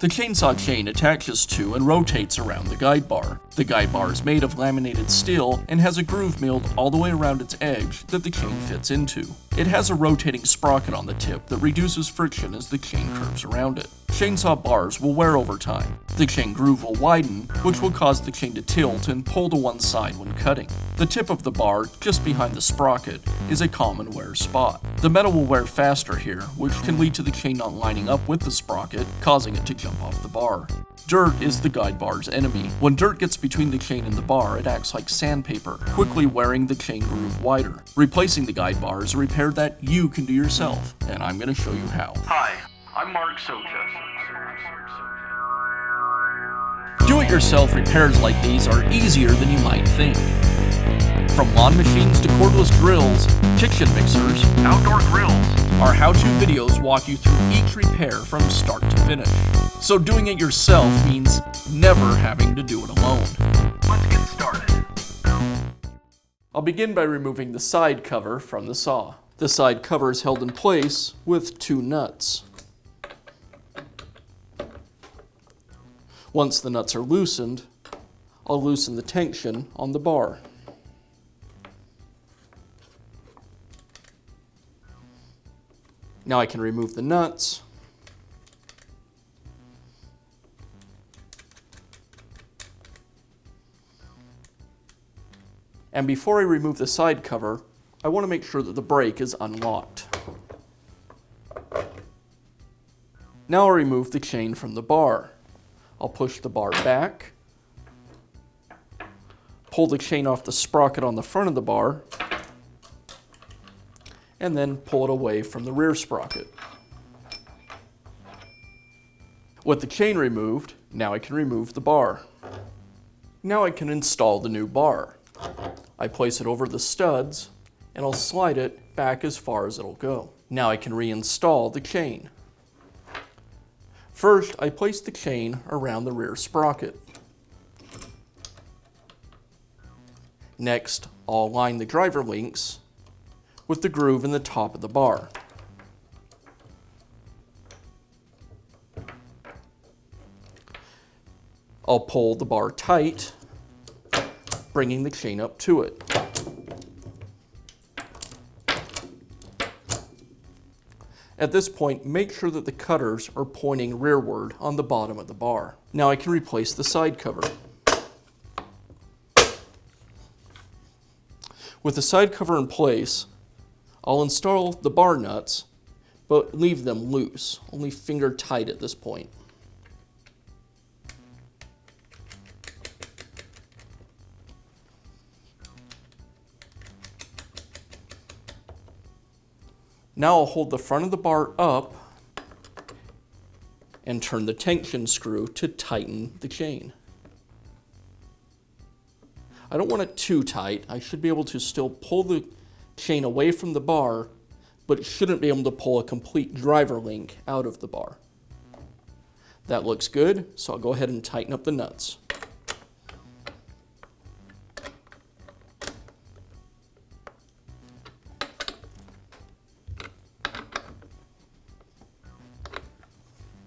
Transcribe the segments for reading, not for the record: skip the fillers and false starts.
The chainsaw chain attaches to and rotates around the guide bar. The guide bar is made of laminated steel and has a groove milled all the way around its edge that the chain fits into. It has a rotating sprocket on the tip that reduces friction as the chain curves around it. Chainsaw bars will wear over time. The chain groove will widen, which will cause the chain to tilt and pull to one side when cutting. The tip of the bar, just behind the sprocket, is a common wear spot. The metal will wear faster here, which can lead to the chain not lining up with the sprocket, causing it to jump off the bar. Dirt is the guide bar's enemy. When dirt gets between the chain and the bar, it acts like sandpaper, quickly wearing the chain groove wider. Replacing the guide bar is a repair that you can do yourself, and I'm going to show you how. Hi, I'm Mark Socha. Do-it-yourself repairs like these are easier than you might think. From lawn machines to cordless drills, kitchen mixers, Outdoor grills. our how-to videos walk you through each repair from start to finish. So doing it yourself means never having to do it alone. Let's get started. I'll begin by removing the side cover from the saw. The side cover is held in place with 2 nuts. Once the nuts are loosened, I'll loosen the tension on the bar. Now I can remove the nuts. And before I remove the side cover, I want to make sure that the brake is unlocked. Now I'll remove the chain from the bar. I'll push the bar back, pull the chain off the sprocket on the front of the bar, and then pull it away from the rear sprocket. With the chain removed, now I can remove the bar. Now I can install the new bar. I place it over the studs, and I'll slide it back as far as it'll go. Now I can reinstall the chain. First, I place the chain around the rear sprocket. Next, I'll align the driver links with the groove in the top of the bar. I'll pull the bar tight, bringing the chain up to it. At this point, make sure that the cutters are pointing rearward on the bottom of the bar. Now I can replace the side cover. With the side cover in place, I'll install the bar nuts, but leave them loose, only finger tight at this point. Now I'll hold the front of the bar up and turn the tension screw to tighten the chain. I don't want it too tight. I should be able to still pull the chain away from the bar, but it shouldn't be able to pull a complete driver link out of the bar. That looks good, so I'll go ahead and tighten up the nuts.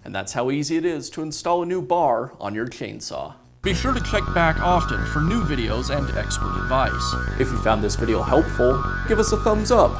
And that's how easy it is to install a new bar on your chainsaw. Be sure to check back often for new videos and expert advice. If you found this video helpful, give us a thumbs up.